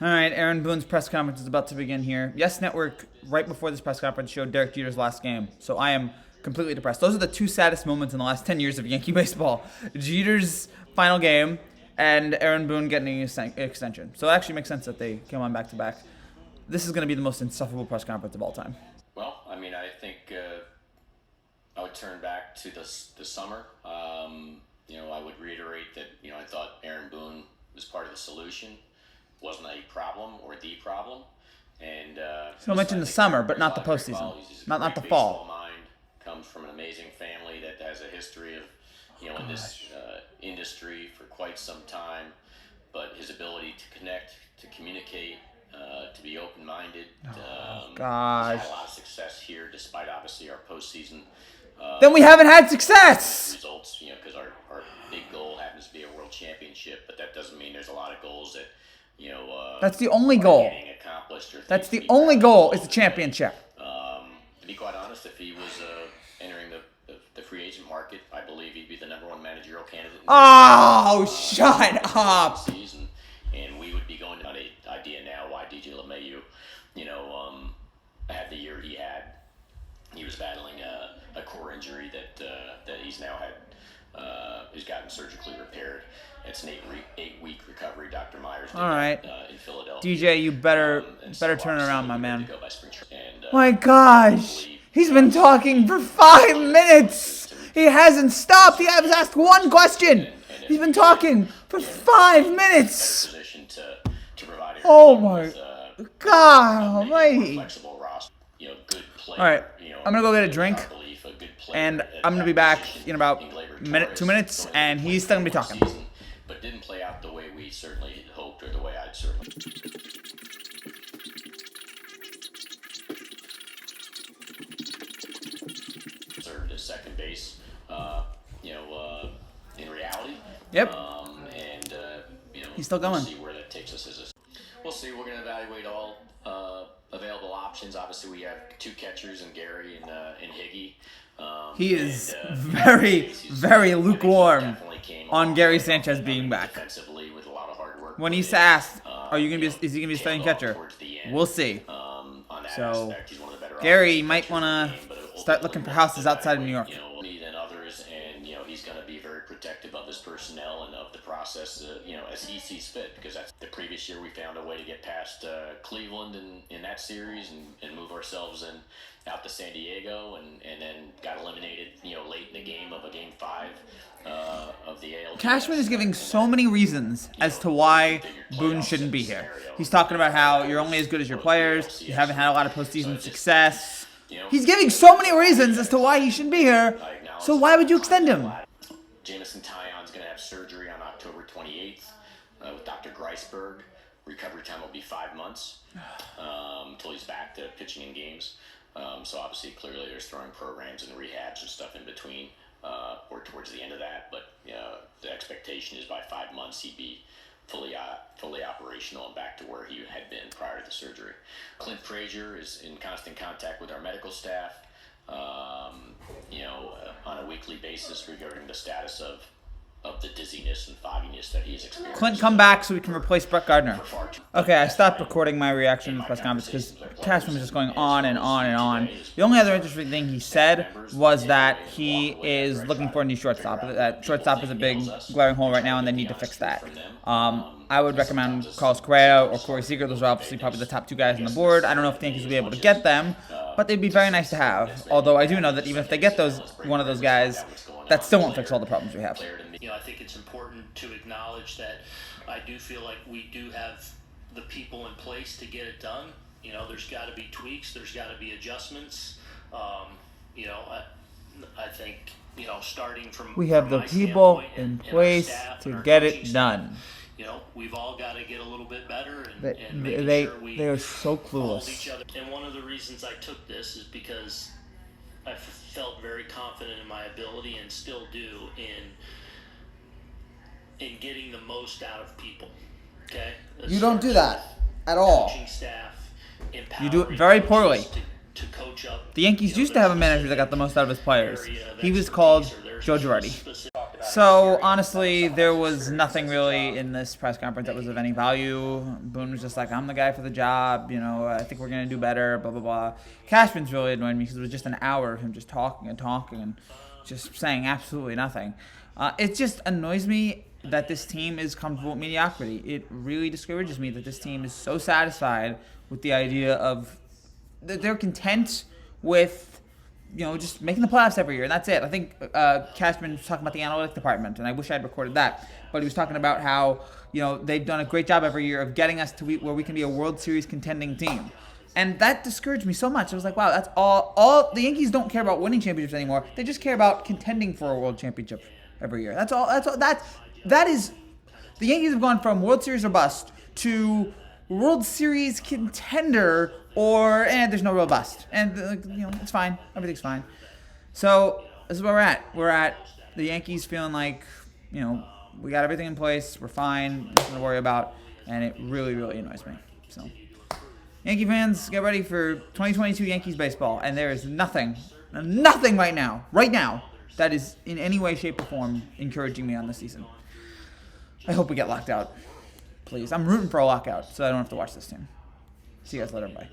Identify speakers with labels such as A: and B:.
A: All right, Aaron Boone's press conference is about to begin here. Yes Network, right before this press conference, showed Derek Jeter's last game. So I am completely depressed. Those are the two saddest moments in the last 10 years of Yankee baseball. Jeter's final game and Aaron Boone getting an extension. So it actually makes sense that they came on back-to-back. This is going to be the most insufferable press conference of all time.
B: Well, I mean, I think I would turn back to the summer. I would reiterate that, I thought Aaron Boone was part of the solution. Wasn't a problem or the problem. And
A: so mention the summer, but not the postseason, not the fall.
B: Mind, comes from an amazing family that has a history of, in this industry for quite some time. But his ability to connect, to communicate, to be open-minded. He's had a lot of success here, despite obviously our postseason.
A: Then we haven't had success.
B: Results, because our big goal happens to be a world championship, but that doesn't mean there's a lot of goals that.
A: That's the only goal. That's the only goal is the championship.
B: To be quite honest, if he was entering the free agent market, I believe he'd be the #1 managerial candidate.
A: Oh, shut up!
B: Season, and we would be going to an idea now why DJ LeMahieu, had the year he had. He was battling a core injury that he's now had. He's gotten surgically repaired. It's an 8-week recovery. Dr. Myers did in Philadelphia.
A: DJ, you better turn around, my man. My gosh, he's been talking for 5 minutes. He hasn't stopped. He has asked one question. He's been talking for 5 minutes. Oh my God, almighty. All right, I'm gonna go get a drink, and I'm gonna be back in about 2 minutes, and he's still gonna be talking.
B: But didn't play out the way we certainly hoped, or the way I'd certainly served as second base. In reality.
A: Yep. He's still going.
B: We'll see where that takes us. We'll see. We're going to evaluate all available options. Obviously, we have 2 catchers in Gary and Higgy.
A: He is very lukewarm on Gary Sanchez being back. When he's asked, is he gonna be a starting catcher? We'll see. So Gary might want to start looking for houses outside of New York.
B: And others, and he's going to be very protective of his personnel and of the process, as he sees fit. Because that's the previous year we found a way to get past Cleveland in that series and move ourselves out to San Diego, and then got eliminated, late in the game of a Game 5 of the AL.
A: Cashman is giving so many reasons as to why Boone shouldn't be here. He's talking about how you're only as good as your players. You haven't had a lot of postseason success. He's giving so many reasons as to why he shouldn't be here. So why would you extend him?
B: Jamison Tyon's going to have surgery on October 28th with Dr. Greisberg. Recovery time will be 5 months until he's back to pitching in games. So obviously, clearly, there's throwing programs and rehabs and stuff in between, or towards the end of that. But the expectation is by 5 months he'd be fully operational and back to where he had been prior to the surgery. Clint Frazier is in constant contact with our medical staff, on a weekly basis regarding the status of the dizziness and fogginess that he's experiencing.
A: Clint, come back so we can replace Brett Gardner. Okay, I stopped recording my reaction to the press conference because Cashman was just going on and on and on. The only other interesting thing he said was that he is looking for a new shortstop. That shortstop is a big glaring hole right now, and they need to fix that. I would recommend Carlos Correa or Corey Seager. Those are obviously probably the top 2 guys on the board. I don't know if the Yankees will be able to get them, but they'd be very nice to have. Although I do know that even if they get one of those guys, that still won't fix all the problems we have.
C: I think it's important to acknowledge that I do feel like we do have the people in place to get it done. There's got to be tweaks. There's got to be adjustments. I think, starting from
A: we have the people in place to get it done.
C: We've all got to get a little bit better and
A: they are so clueless.
C: Each other. And one of the reasons I took this is because I felt very confident in my ability, and still do, in getting the most out of people. Okay?
A: You don't do that at all.
C: Coaching staff,
A: you do it very poorly.
C: To coach up.
A: The Yankees used to have a manager that got the most out of his players. He was called Joe Girardi. So, honestly, there was nothing really in this press conference that was of any value. Boone was just like, I'm the guy for the job, I think we're going to do better, blah, blah, blah. Cashman's really annoyed me because it was just an hour of him just talking and talking and just saying absolutely nothing. It just annoys me that this team is comfortable with mediocrity. It really discourages me that this team is so satisfied with the idea of that they're content with just making the playoffs every year, and that's it. I think Cashman was talking about the analytics department, and I wish I had recorded that. But he was talking about how they've done a great job every year of getting us to where we can be a World Series contending team, and that discouraged me so much. I was like, wow, that's all. The Yankees don't care about winning championships anymore. They just care about contending for a World Championship every year. That's all. That is. The Yankees have gone from World Series or bust to World Series contender, or there's no real bust, and it's fine, everything's fine. So this is where we're at. We're at the Yankees feeling like we got everything in place, we're fine, nothing to worry about, and it really, really annoys me. So Yankee fans, get ready for 2022 Yankees baseball, and there is nothing right now, that is in any way, shape, or form encouraging me on this season. I hope we get locked out. Please. I'm rooting for a lockout so I don't have to watch this team. See you guys later. Bye.